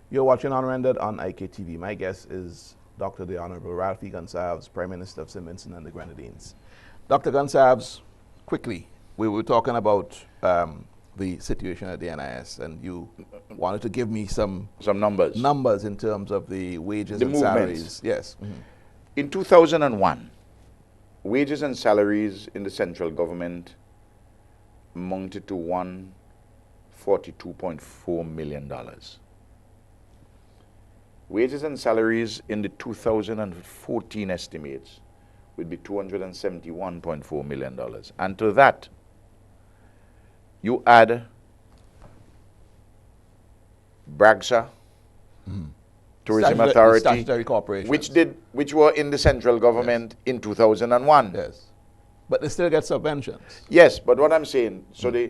You're watching Unrendered on IKtv. My guest is Dr. the Honorable Ralph Gonsalves, Prime Minister of St. Vincent and the Grenadines. Dr. Gonsalves, quickly, we were talking about the situation at the NIS, and you wanted to give me some numbers. Numbers in terms of the wages The and movements. salaries. Yes. In 2001, wages and salaries in the central government amounted to $142.4 million. Wages and salaries in the 2014 estimates would be $271.4 million. And to that, you add BRAGSA, Tourism Authority, statutory corporations, which were in the central government in 2001. Yes. But they still get subventions. Yes, but what I'm saying, so the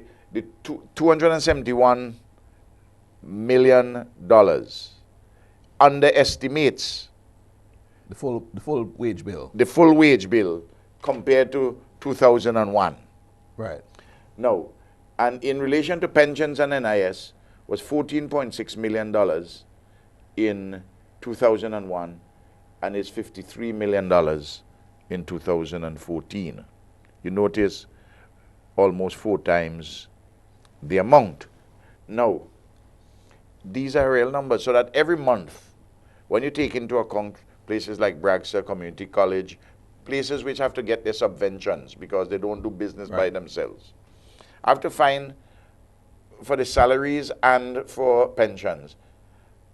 $271 million underestimates the full wage bill. The full wage bill compared to 2001. Right. No. And in relation to pensions and NIS was $14.6 million in 2001 and is $53 million in 2014. You notice almost 4 times the amount. Now, these are real numbers, so that every month, when you take into account places like BRAGSA, Community College, places which have to get their subventions because they don't do business by themselves, I have to find for the salaries and for pensions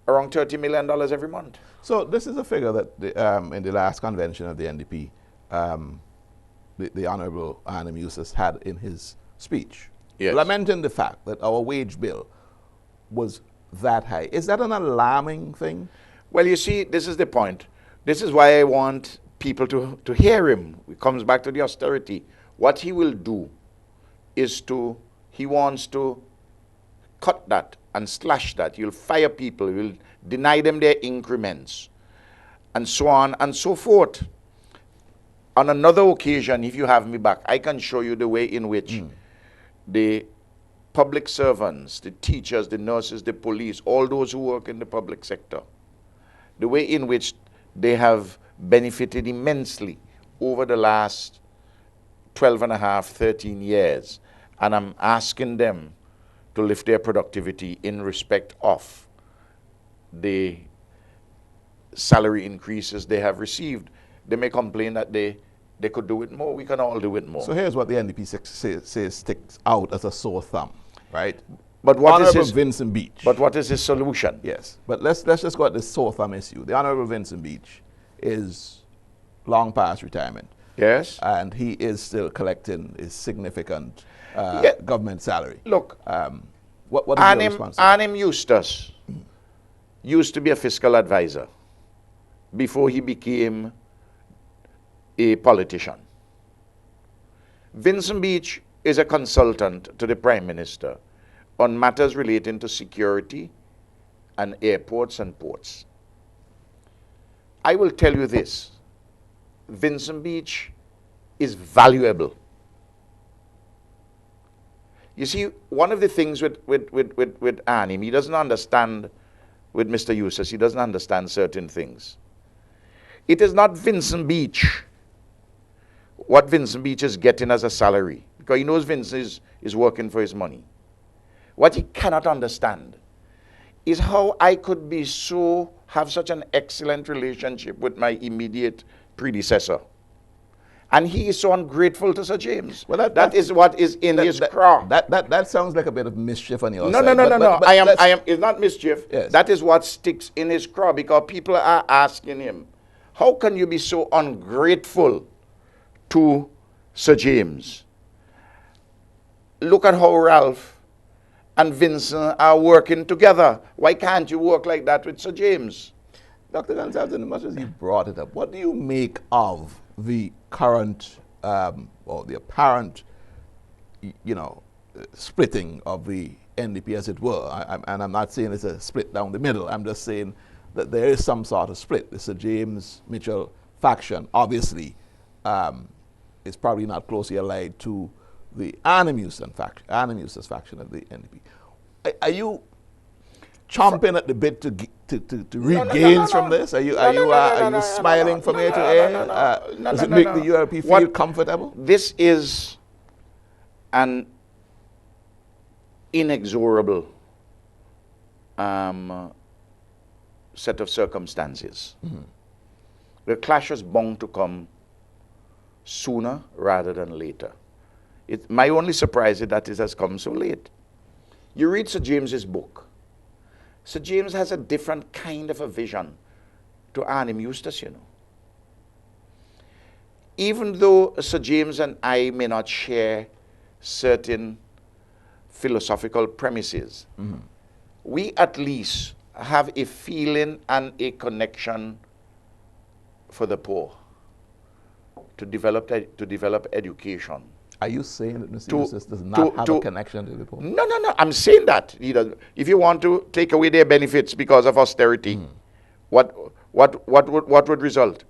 around $30 million every month. So this is a figure that in the last convention of the NDP, the Honorable Anam Eustace had in his speech, lamenting the fact that our wage bill was that high. Is that an alarming thing? Well, you see, this is the point. This is why I want people to hear him. It comes back to the austerity. What he will do is he wants to cut that and slash that. You'll fire people, you'll deny them their increments, and so on and so forth. On another occasion, if you have me back, I can show you the way in which the public servants, the teachers, the nurses, the police, all those who work in the public sector, the way in which they have benefited immensely over the last 12 and a half, 13 years. And I'm asking them to lift their productivity in respect of the salary increases they have received. They may complain that they could do it more. We can all do it more. So here's what the NDP says sticks out as a sore thumb, right? But what Honorable is his, Vincent Beach. But what is his solution? Yes, but let's just go at this sore thumb issue. The Honorable Vincent Beach is long past retirement. Yes. And he is still collecting a significant government salary. Look, what is your response? Anam Eustace used to be a fiscal advisor before he became a politician. Vincent Beach is a consultant to the Prime Minister on matters relating to security and airports and ports. I will tell you this, Vincent Beach is valuable. You see, one of the things with Annie, he doesn't understand, with Mr. Eustace, he doesn't understand certain things. It is not Vincent Beach, what Vincent Beach is getting as a salary, because he knows Vincent is working for his money. What he cannot understand is how I could have such an excellent relationship with my immediate predecessor. And he is so ungrateful to Sir James. Well, that is what is in his craw. That sounds like a bit of mischief on your side. No. It's not mischief. Yes. That is what sticks in his craw, because people are asking him, how can you be so ungrateful to Sir James? Look at how Ralph and Vincent are working together. Why can't you work like that with Sir James? Dr. Gonsalves, as much as you brought it up, what do you make of the current or the apparent, splitting of the NDP, as it were? And I'm not saying it's a split down the middle. I'm just saying that there is some sort of split. The Sir James Mitchell faction, obviously, is probably not closely allied to the Anam Eustace faction of the NDP. Are you chomping at the bit to reap gains from this? Are you smiling from ear to ear? Does it make the ULP feel comfortable? This is an inexorable set of circumstances. The clash is bound to come sooner rather than later. My only surprise is that it has come so late. You read Sir James's book. Sir James has a different kind of a vision to Arnim Eustace, you know. Even though Sir James and I may not share certain philosophical premises, we at least have a feeling and a connection for the poor to develop education. Are you saying that Mr. Eustace does not have a connection to the poor? No. I'm saying that. If you want to take away their benefits because of austerity, what would result?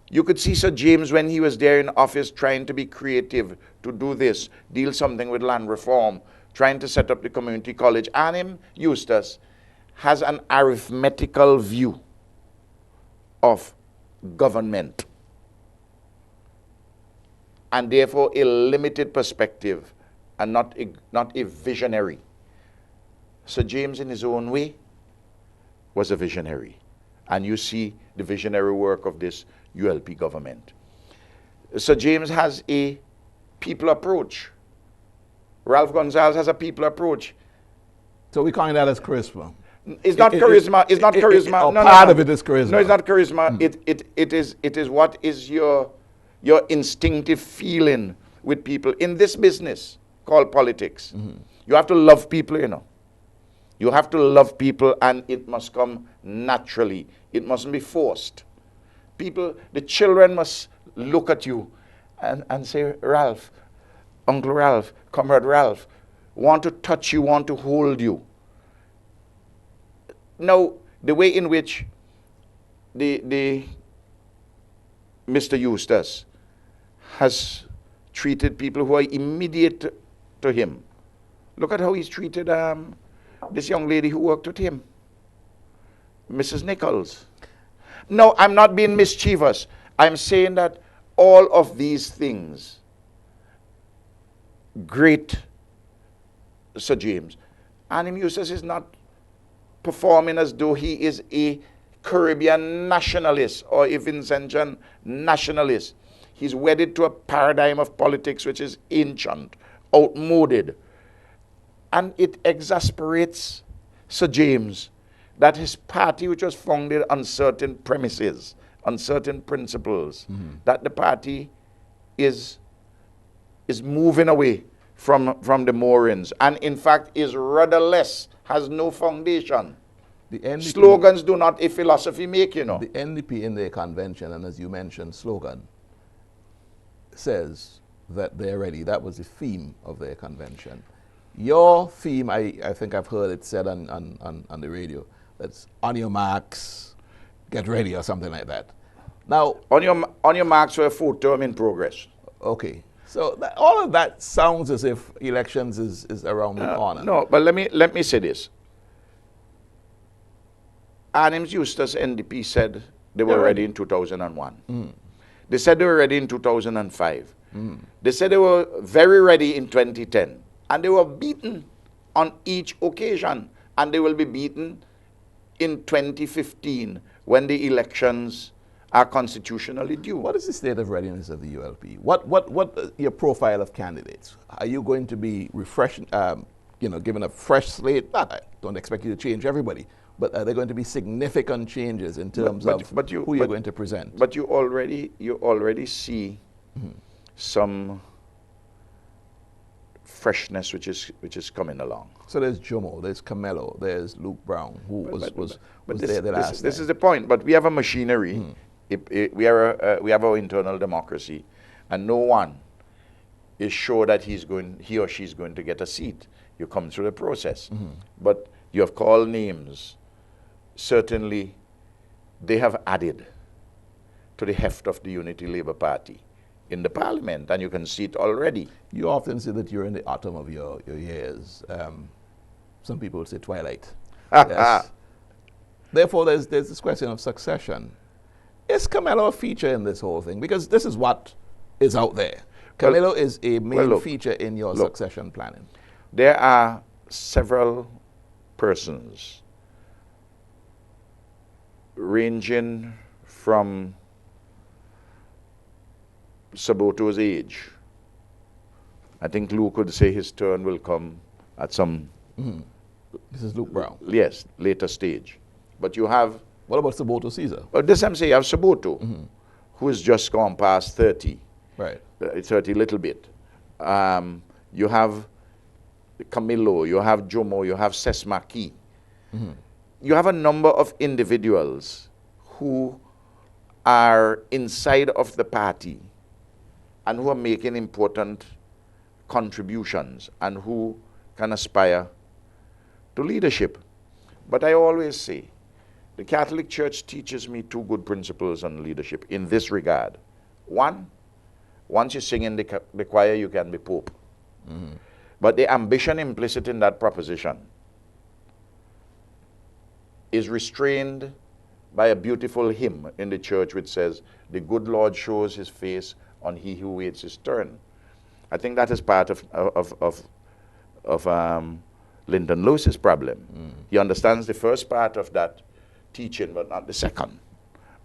You could see Sir James when he was there in office trying to be creative, to do this, deal something with land reform, trying to set up the community college. Arnim Eustace has an arithmetical view of government, and therefore a limited perspective, and not a visionary. Sir James, in his own way, was a visionary. And you see the visionary work of this ULP government. Sir James has a people approach. Ralph Gonsalves has a people approach. So we calling that as charisma? It's not charisma. It's not charisma. No, part of it is charisma. No, it's not charisma. It is what is your instinctive feeling with people in this business called politics. You have to love people, you know. You have to love people, and it must come naturally. It mustn't be forced. People, the children must look at you and say, Ralph, Uncle Ralph, Comrade Ralph, want to touch you, want to hold you. Now, the way in which the Mr. Eustace has treated people who are immediate to him. Look at how he's treated this young lady who worked with him, Mrs. Nichols. No, I'm not being mischievous. I'm saying that all of these things, great Sir James. Arnim Eustace is not performing as though he is a Caribbean nationalist or a Vincentian nationalist. He's wedded to a paradigm of politics which is ancient, outmoded. And it exasperates Sir James that his party, which was founded on certain premises, on certain principles, that the party is moving away from the moorings, and in fact is rudderless, has no foundation. The NDP, slogans do not a philosophy make, you know. The NDP in their convention, and as you mentioned, slogan, says that they're ready. That was the theme of their convention. Your theme, I think I've heard it said on the radio, that's on your marks, get ready, or something like that. Now, on your marks for a full term in progress. Okay. So all of that sounds as if elections is around the corner. No, but let me say this. Arnim Eustace NDP said they were ready in 2001. They said they were ready in 2005. They said they were very ready in 2010. And they were beaten on each occasion. And they will be beaten in 2015 when the elections are constitutionally due. What is the state of readiness of the ULP? What your profile of candidates? Are you going to be refreshing, given a fresh slate? I don't expect you to change everybody, but are there going to be significant changes in terms of who you're going to present? But you already see some freshness which is coming along. So there's Jomo, there's Camelo, there's Luke Brown, who was there the last time. This is the point. But we have a machinery. We have our internal democracy, and no one is sure that he or she is going to get a seat. You come through the process. But you have called names. Certainly, they have added to the heft of the Unity Labour Party in the parliament, and you can see it already. You often say that you're in the autumn of your years. Some people would say twilight. Yes. Therefore, there's this question of succession. Is Camelo a feature in this whole thing? Because this is what is out there. Camelo is a main feature in your succession planning. There are several persons ranging from Saboto's age. I think Luke would say his turn will come at some... This is Luke Brown. Yes, later stage. But you have... What about Saboto Caesar? Well, this I'm saying, you have Saboto, who has just gone past 30. Right. 30 little bit. You have Camilo, you have Jomo, you have Sesmaki. You have a number of individuals who are inside of the party and who are making important contributions and who can aspire to leadership. But I always say, the Catholic Church teaches me two good principles on leadership in this regard. One, once you sing in the choir, you can be Pope. But the ambition implicit in that proposition is restrained by a beautiful hymn in the church which says, the good Lord shows his face on he who waits his turn. I think that is part of Lyndon Lewis's problem. He understands the first part of that teaching, but not the second.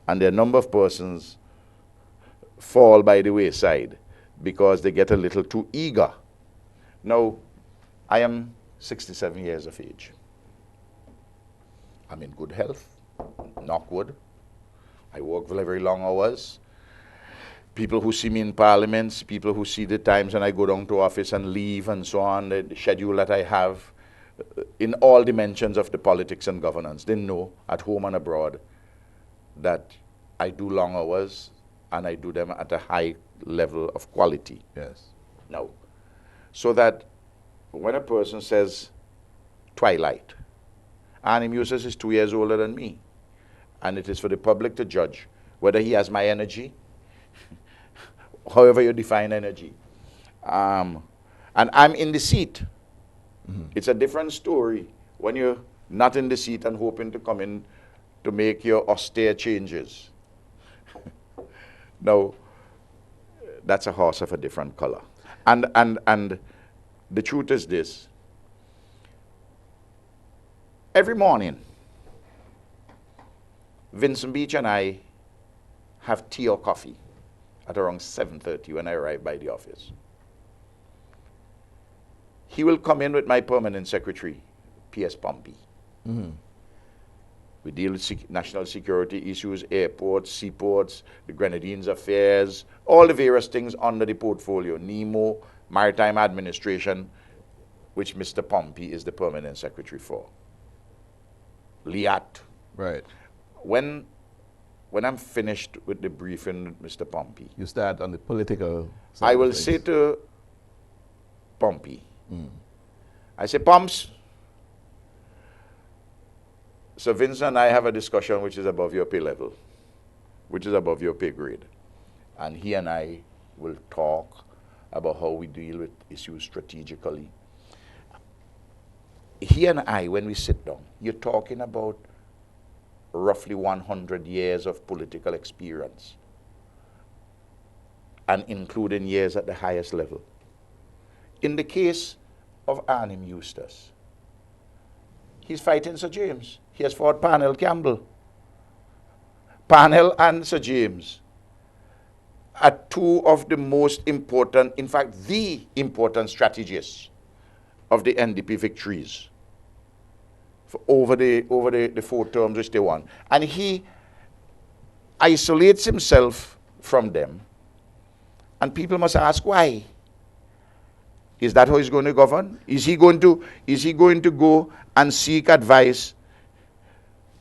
And there are a number of persons fall by the wayside because they get a little too eager. Now, I am 67 years of age. I'm in good health, knock wood. I work very long hours. People who see me in parliaments, people who see the times when I go down to office and leave and so on, the schedule that I have in all dimensions of the politics and governance, they know at home and abroad that I do long hours and I do them at a high level of quality. Yes. Now, so that when a person says twilight, and Eustace is 2 years older than me, and it is for the public to judge whether he has my energy, however you define energy, and I'm in the seat. It's a different story when you're not in the seat and hoping to come in to make your austere changes. Now, that's a horse of a different color. And the truth is this. Every morning, Vincent Beach and I have tea or coffee at around 7:30 when I arrive by the office. He will come in with my permanent secretary, P.S. Pompey. We deal with national security issues, airports, seaports, the Grenadines affairs, all the various things under the portfolio, NEMO, Maritime Administration, which Mr. Pompey is the permanent secretary for. LIAT. Right. When I'm finished with the briefing with Mr. Pompey, You start on the political side I of will things. say to Pompey, I say, Pomps, Sir Vincent and I have a discussion which is above your pay level, which is above your pay grade. And he and I will talk about how we deal with issues strategically. He and I, when we sit down, you're talking about roughly 100 years of political experience, and including years at the highest level. In the case of Arnim Eustace, he's fighting Sir James. He has fought Parnell Campbell. Parnell and Sir James are two of the most important, in fact, the important strategists of the NDP victories over the 4 terms which they won. And he isolates himself from them. And people must ask why. Is that how he's going to govern? Is he going to go and seek advice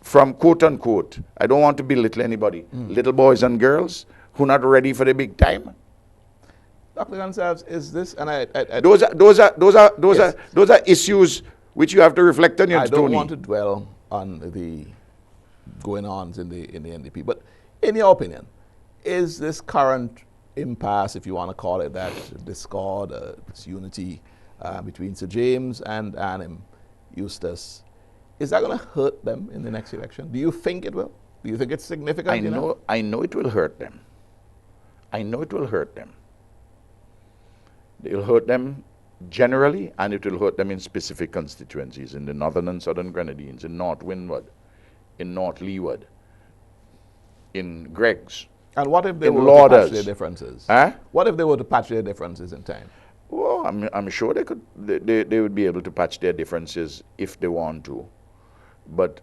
from, quote unquote, I don't want to belittle anybody, little boys and girls who are not ready for the big time? Dr. Gonsalves, is this, and those are issues which you have to reflect on. I don't want to dwell on the going-ons in the NDP, but in your opinion, is this current impasse, if you want to call it that, discord, this unity between Sir James and Arnim Eustace, is that going to hurt them in the next election? Do you think it will? Do you think it's significant? I know it will hurt them. I know it will hurt them. It will hurt them generally, and it will hurt them in specific constituencies, in the northern and southern Grenadines, in North Windward, in North Leeward, in Greggs. And what if they in were Lauders. to patch their differences? Huh? What if they were to patch their differences in time? Well, I'm sure they could. They would be able to patch their differences if they want to, but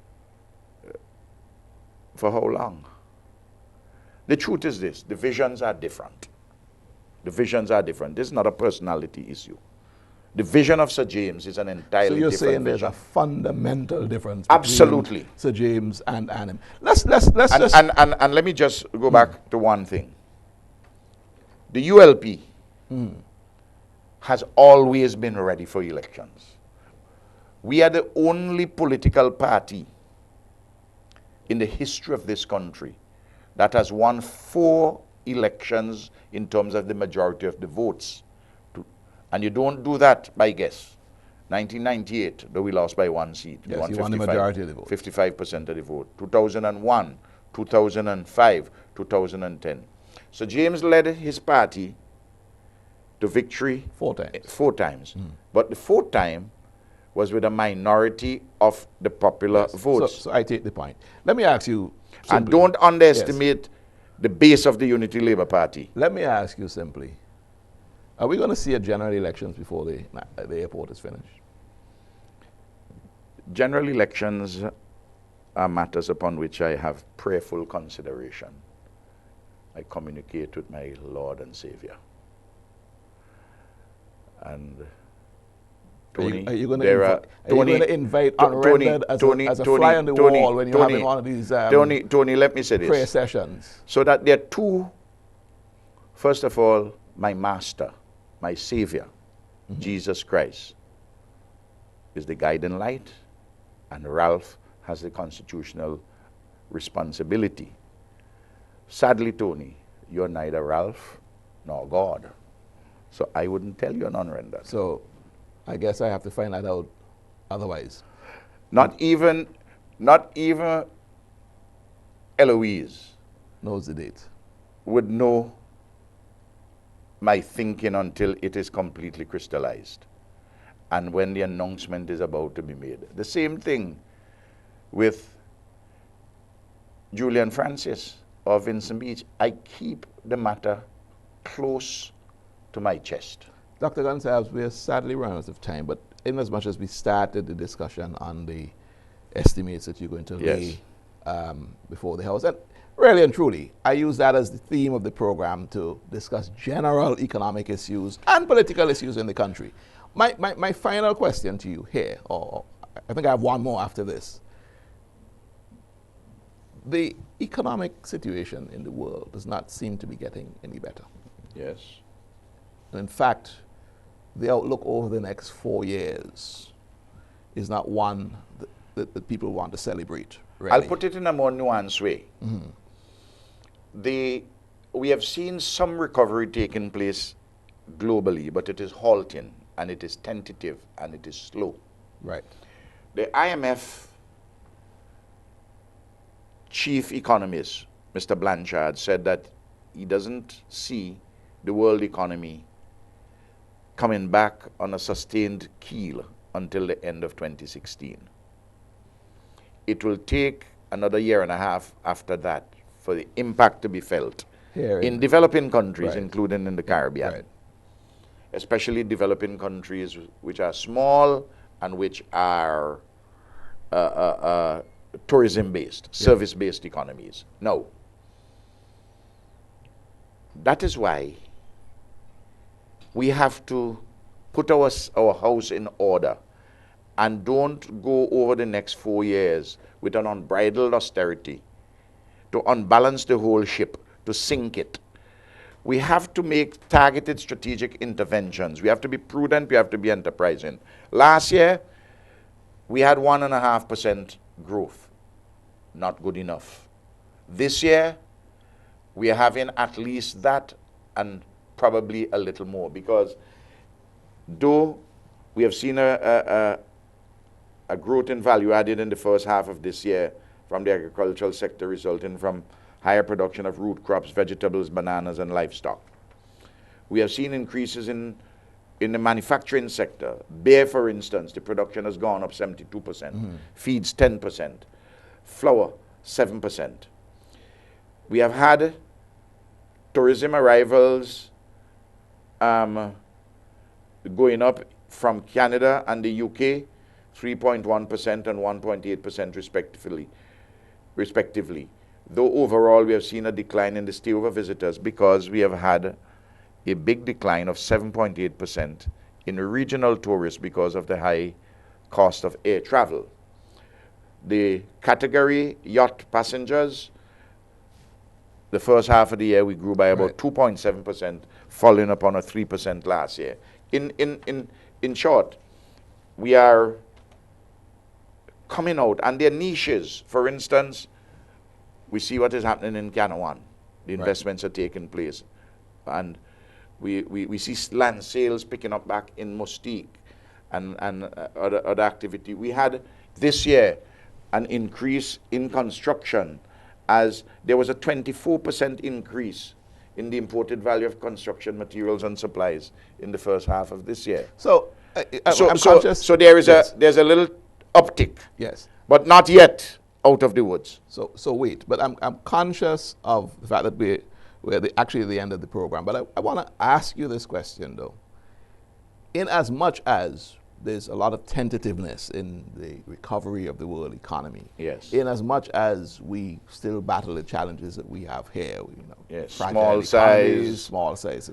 for how long? The truth is this: the visions are different. The visions are different. This is not a personality issue. The vision of Sir James is an entirely different vision. So you're saying there's a fundamental difference Absolutely. between Sir James and him. Let's just... And let me just go back to one thing. The ULP has always been ready for elections. We are the only political party in the history of this country that has won 4 elections in terms of the majority of the votes. And you don't do that by guess. 1998, though we lost by 1 seat. Yes, you won the majority of the vote. 55% of the vote. 2001, 2005, 2010. So James led his party to victory 4 times. 4 times. But the 4th time was with a minority of the popular votes. So I take the point. Let me ask you simply. And don't underestimate the base of the Unity Labour Party. Let me ask you simply. Are we going to see a general elections before the airport is finished? General elections are matters upon which I have prayerful consideration. I communicate with my Lord and Savior. And Tony, are you going to invite Unrendered as a fly on the wall when you're having one of these Tony, let me say this. Prayer sessions? So that there are 2, first of all, my master, my Savior, Jesus Christ, is the guiding light, and Ralph has the constitutional responsibility. Sadly, Tony, you're neither Ralph nor God. So I wouldn't tell you an unrendered. So I guess I have to find that out otherwise. Not even Eloise knows the date. Would know my thinking until it is completely crystallized. And when the announcement is about to be made. The same thing with Julian Francis or Vincent Beach. I keep the matter close to my chest. Dr. Gonsalves, we are sadly running out of time, but in as much as we started the discussion on the estimates that you're going to lay before the House, and really and truly, I use that as the theme of the program to discuss general economic issues and political issues in the country. My final question to you here, or I think I have one more after this. The economic situation in the world does not seem to be getting any better. Yes. And in fact, the outlook over the next 4 years is not one that people want to celebrate. Really. I'll put it in a more nuanced way. We have seen some recovery taking place globally, but it is halting, and it is tentative, and it is slow. Right. The IMF chief economist, Mr. Blanchard, said that he doesn't see the world economy coming back on a sustained keel until the end of 2016. It will take another 1.5 years after that for the impact to be felt in developing countries, including in the Caribbean. Especially developing countries which are small and which are tourism-based, service-based economies. Now, that is why we have to put our house in order and don't go over the next 4 years with an unbridled austerity to unbalance the whole ship, to sink it. We have to make targeted strategic interventions. We have to be prudent, we have to be enterprising. Last year, we had 1.5% growth. Not good enough. This year, we are having at least that and probably a little more, because though we have seen a a growth in value added in the first half of this year from the agricultural sector, resulting from higher production of root crops, vegetables, bananas, and livestock. We have seen increases in the manufacturing sector. Beer, for instance, the production has gone up 72%, feeds 10%, flour 7%. We have had tourism arrivals going up from Canada and the UK, 3.1% and 1.8% respectively. Though overall we have seen a decline in the stay-over visitors because we have had a big decline of 7.8% in regional tourists because of the high cost of air travel. The category yacht passengers, the first half of the year we grew by about 2.7%, following upon a 3% last year. In short, we are coming out, and their niches. For instance, we see what is happening in Canawan. The investments are taking place. And we see land sales picking up back in Mustique and other activity. We had this year an increase in construction, as there was a 24% increase in the imported value of construction materials and supplies in the first half of this year. So, so there is there's a little uptick. Yes. But not yet out of the woods. So wait, but I'm conscious of the fact that we're actually at the end of the program. But I want to ask you this question though. In as much as there's a lot of tentativeness in the recovery of the world economy. Yes. In as much as we still battle the challenges that we have here, yes. Small sizes,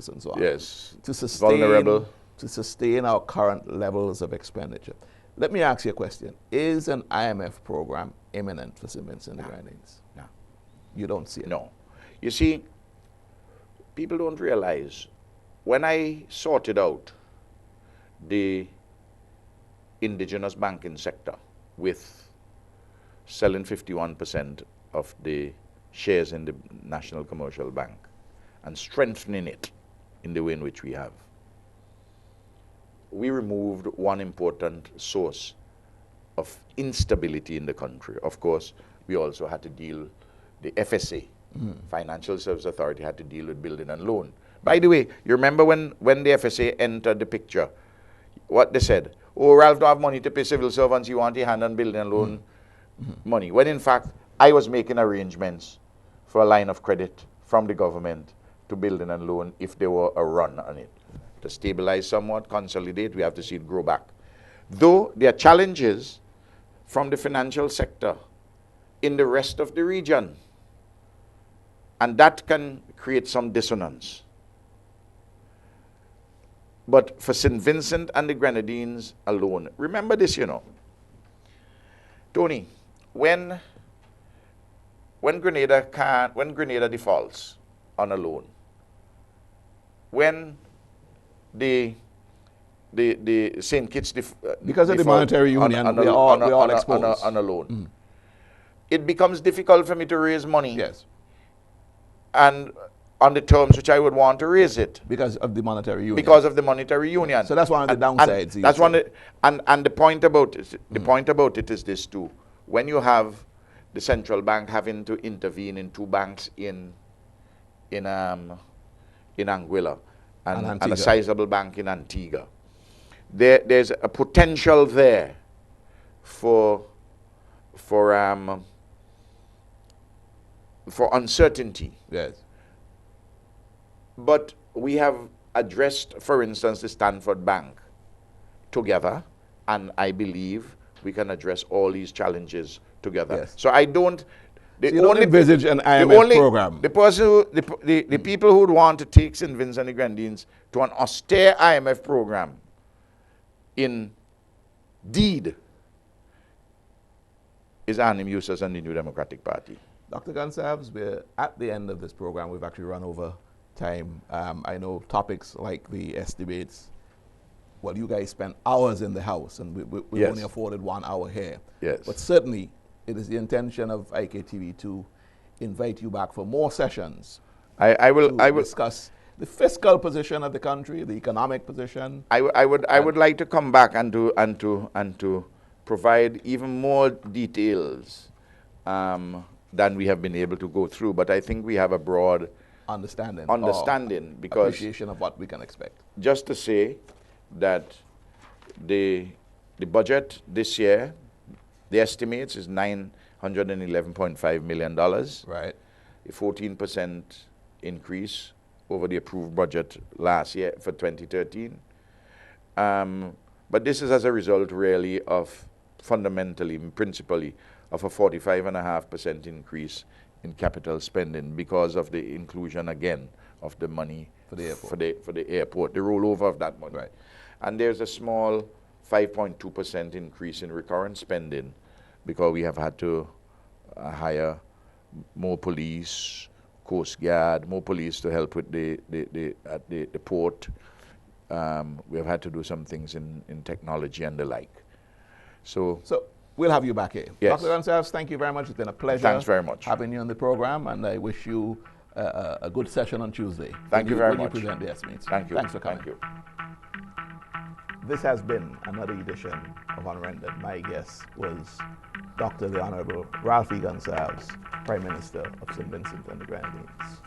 and so on. Yes. To sustain our current levels of expenditure. Let me ask you a question. Is an IMF program imminent for St. Vincent and the Grenadines? No. You don't see it? No. You see, people don't realize, when I sorted out the indigenous banking sector with selling 51% of the shares in the National Commercial Bank and strengthening it in the way in which we have, we removed one important source of instability in the country. Of course, we also had to deal, the FSA, Financial Services Authority, had to deal with building and loan. By the way, you remember when the FSA entered the picture, what they said? Oh, Ralph don't have money to pay civil servants, you want your hand on building and loan money. When in fact, I was making arrangements for a line of credit from the government to building and loan if there were a run on it. To stabilize somewhat, consolidate, we have to see it grow back. Though there are challenges from the financial sector in the rest of the region, and that can create some dissonance. But for St. Vincent and the Grenadines alone, remember this, Tony, when Grenada defaults on a loan, when the St. Kitts because of the monetary union, we are all exposed on a loan, it becomes difficult for me to raise money. Yes. And on the terms which I would want to raise it. Because of the monetary union. Because of the monetary union. So that's one of the downsides. And that's one. And the point about it, point about it is this too: when you have the central bank having to intervene in two banks in Anguilla and a sizable bank in Antigua, there's a potential there for uncertainty. Yes. But we have addressed, for instance, the Stanford Bank together, and I believe we can address all these challenges together. Yes. So I don't. So you don't envisage an IMF program. The people who would want to take St. Vincent and the Grenadines to an austere IMF program, indeed, is Anim Yusuf and the New Democratic Party. Dr. Gonsalves, we're at the end of this program. We've actually run over time. I know topics like the S debates, well, you guys spent hours in the House, and we Yes. only afforded 1 hour here. Yes. But certainly, it is the intention of IKtv to invite you back for more sessions. I will discuss the fiscal position of the country, the economic position. I would like to come back and to provide even more details than we have been able to go through. But I think we have a broad understanding because appreciation of what we can expect. Just to say that the budget this year, the estimates is $911.5 million. Right. A 14% increase over the approved budget last year for 2013. But this is as a result really of fundamentally, principally, of a 45.5% increase in capital spending because of the inclusion again of the money for the airport, for the airport, the rollover of that money. Right. And there's a small 5.2% increase in recurrent spending because we have had to hire more police, Coast Guard, more police to help with at the port. We have had to do some things in technology and the like. So we'll have you back here. Yes. Dr. Gonsalves, thank you very much. It's been a pleasure. Thanks very much. Having you on the program, and I wish you a good session on Tuesday. Thank you very much. much. When you present the estimates. Thank you. Thanks for coming. Thank you. This has been another edition of Unrendered. My guest was Dr. the Honorable Ralph Gonsalves, Prime Minister of St. Vincent and the Grenadines.